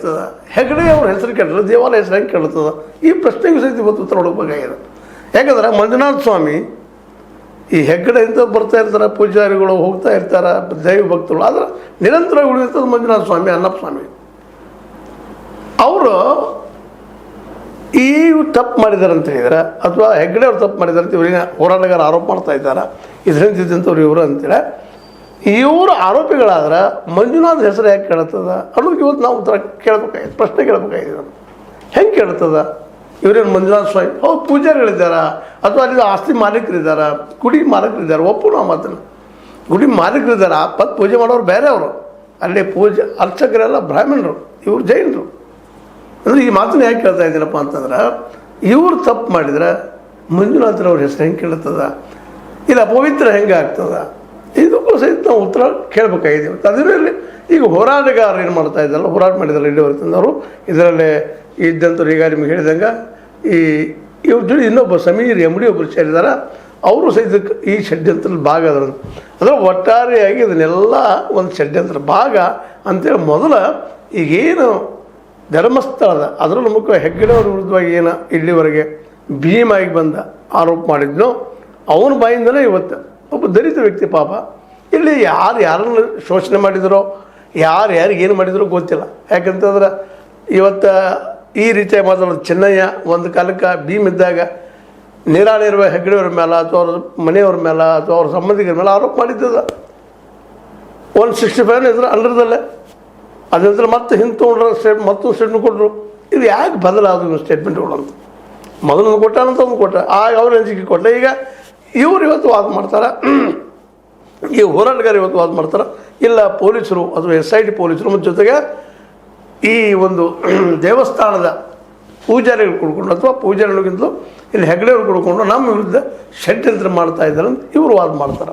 ಕೆಡ್ತದ? ಹೆಗ್ಗಡೆ ಅವ್ರ ಹೆಸರು ಕೆಟ್ಟರೆ ದೇವಾಲಯ ಹೆಸರು ಹೆಂಗೆ ಕೆಡ್ತದ? ಈ ಪ್ರಶ್ನೆಗೂ ಸಹಿತ ಇವತ್ತು ಉತ್ತರ ಹುಡುಕಬೇಕಾಗಿದೆ. ಯಾಕಂದ್ರೆ ಮಂಜುನಾಥ ಸ್ವಾಮಿ ಈ ಹೆಗ್ಗಡೆಯಿಂದ ಬರ್ತಾ ಇರ್ತಾರೆ, ಪೂಜಾರಿಗಳು ಹೋಗ್ತಾ ಇರ್ತಾರೆ, ದೈವ ಭಕ್ತರು, ಆದ್ರೆ ನಿರಂತರವಾಗಿ ಉಳಿದಿರ್ತದೆ ಮಂಜುನಾಥ ಸ್ವಾಮಿ, ಅಣ್ಣಪ್ಪ ಸ್ವಾಮಿ. ಅವರು ಈ ತಪ್ಪು ಮಾಡಿದ್ದಾರೆ ಅಂತ ಹೇಳಿದ್ರೆ, ಅಥವಾ ಹೆಗ್ಗಡೆ ಅವ್ರು ತಪ್ಪು ಮಾಡಿದ್ದಾರೆ ಅಂತ ಇವರಿಗೆ ಹೋರಾಟಗಾರ ಆರೋಪ ಮಾಡ್ತಾ ಇದ್ದಾರೆ, ಇದರಿಂದ ಇದ್ದಂಥವ್ರು ಇವರು ಅಂತೇಳಿ. ಇವರು ಆರೋಪಿಗಳಾದ್ರೆ ಮಂಜುನಾಥ್ ಹೆಸರು ಯಾಕೆ ಕೇಳ್ತದ ಅನ್ನೋದಕ್ಕೆ ಇವತ್ತು ನಾವು ಉತ್ತರ ಕೇಳಬೇಕಾಗಿದೆ, ಪ್ರಶ್ನೆ ಕೇಳಬೇಕಾಗಿದೆ. ಹೆಂಗೆ ಕೇಳ್ತದ? ಇವರೇನು ಮಂಜುನಾಥ ಸ್ವಾಮಿ ಹೌದು ಪೂಜಾರಿಗಳಿದ್ದಾರ, ಅಥವಾ ಅಲ್ಲಿ ಆಸ್ತಿ ಮಾಲೀಕರಿದ್ದಾರೆ, ಗುಡಿ ಮಾಲೀಕರಿದ್ದಾರೆ, ಒಪ್ಪು ನಾವು ಮಾತನ್ನು. ಗುಡಿ ಮಾಲೀಕರಿದ್ದಾರೆ, ಪೂಜೆ ಮಾಡೋರು ಬೇರೆ ಅವರು, ಅಲ್ಲಿ ಪೂಜೆ ಅರ್ಚಕರೆಲ್ಲ ಬ್ರಾಹ್ಮಣರು, ಇವರು ಜೈನರು. ಅಂದರೆ ಈ ಮಾತನ್ನು ಯಾಕೆ ಕೇಳ್ತಾ ಇದ್ದೀನಪ್ಪ ಅಂತಂದ್ರೆ, ಇವರು ತಪ್ಪು ಮಾಡಿದ್ರೆ ಮಂಜುನಾಥರವ್ರ ಹೆಸರು ಹೆಂಗೆ ಕೇಳ್ತದ? ಇಲ್ಲ ಪವಿತ್ರ ಹೆಂಗೆ ಆಗ್ತದ? ಇದಕ್ಕೂ ಸಹಿತ ನಾವು ಉತ್ತರ ಕೇಳಬೇಕಾಗಿದೆ. ಅದರಲ್ಲಿ ಈಗ ಹೋರಾಟಗಾರರು ಏನು ಮಾಡ್ತಾ ಇದ್ದಲ್ಲ, ಹೋರಾಟ ಮಾಡಿದಾರೆ ಇಲ್ಲಿವರೆತಂದವರು, ಇದರಲ್ಲೇ ಇದ್ದಂಥವ್ರು ಈಗ ನಿಮ್ಗೆ ಹೇಳಿದಂಗೆ ಇವ್ರ ಜೊತೆ ಇನ್ನೊಬ್ಬ ಸಮೀರ್ MD ಒಬ್ಬರು ಸೇರಿದ್ದಾರೆ, ಅವರು ಸಹಿತ ಈ ಷಡ್ಯಂತ್ರದ ಭಾಗ ಅದರ. ಅಂದರೆ ಒಟ್ಟಾರೆಯಾಗಿ ಇದನ್ನೆಲ್ಲ ಒಂದು ಷಡ್ಯಂತ್ರ ಭಾಗ ಅಂತೇಳಿ ಮೊದಲ ಈಗೇನು ಧರ್ಮಸ್ಥಳದ ಅದರಲ್ಲೂ ಮುಖ್ಯ ಹೆಗ್ಗಡೆಯವ್ರ ವಿರುದ್ಧವಾಗಿ ಏನು ಇಲ್ಲಿವರೆಗೆ ಭೀಮಾಗಿ ಬಂದ ಆರೋಪ ಮಾಡಿದ್ನೋ ಅವನ ಬಾಯಿಂದಲೇ ಇವತ್ತು ಒಬ್ಬ ದಲಿತ ವ್ಯಕ್ತಿ ಪಾಪ ಇಲ್ಲಿ ಯಾರನ್ನು ಶೋಷಣೆ ಮಾಡಿದರೋ, ಯಾರಿಗೆ ಏನು ಮಾಡಿದರೋ ಗೊತ್ತಿಲ್ಲ. ಯಾಕಂತಂದ್ರೆ ಇವತ್ತು ಈ ರೀತಿಯಾಗಿ ಮಾತಾಡೋದು ಚೆನ್ನಯ್ಯ ಒಂದು ಕಾಲಕ್ಕೆ ಭೀಮ್ ಇದ್ದಾಗ ನೇರಾಳಿರುವ ಹೆಗ್ಗಡೆಯವ್ರ ಮೇಲೆ ಅಥವಾ ಅವ್ರ ಮನೆಯವ್ರ ಮೇಲೆ ಅಥವಾ ಅವ್ರ ಸಂಬಂಧಿಕರ ಮೇಲೆ ಆರೋಪ ಮಾಡಿದ್ದದ 165 ಇದ್ರೆ ಅಂಡರ್ದಲ್ಲೇ. ಅದ ನಂತರ ಮತ್ತೆ ಹಿಂದೆ ತೊಗೊಂಡ್ರೆ ಮತ್ತೊಂದು ಸ್ಟೇಟ್ಮೆಂಟ್ ಕೊಟ್ಟರು. ಇದು ಯಾಕೆ ಬದಲಾದ ಸ್ಟೇಟ್ಮೆಂಟ್ಗಳು ಅಂತ ಮೊದಲೊಂದು ಕೊಟ್ಟಾನಂತ ಒಂದು ಕೊಟ್ಟ, ಆಗ ಅವ್ರ ಅಂಜಿಕೆ ಕೊಟ್ಟ. ಈಗ ಇವರು ಇವತ್ತು ವಾದ ಮಾಡ್ತಾರೆ, ಈ ಹೋರಾಟಗಾರ ಇವತ್ತು ವಾದ ಮಾಡ್ತಾರೆ, ಇಲ್ಲ ಪೊಲೀಸರು ಅಥವಾ SIT ಪೊಲೀಸರು ಮತ್ತು ಜೊತೆಗೆ ಈ ಒಂದು ದೇವಸ್ಥಾನದ ಪೂಜಾರಿಗಳು ಕುಡ್ಕೊಂಡು ಅಥವಾ ಪೂಜಾರಿಗಳಿಗಿಂತಲೂ ಇಲ್ಲಿ ಹೆಗ್ಗಡೆಯವರು ಕುಡ್ಕೊಂಡು ನಮ್ಮ ವಿರುದ್ಧ ಷಡ್ಯಂತ್ರ ಮಾಡ್ತಾ ಇದ್ದಾರೆ ಅಂತ ಇವರು ವಾದ ಮಾಡ್ತಾರೆ.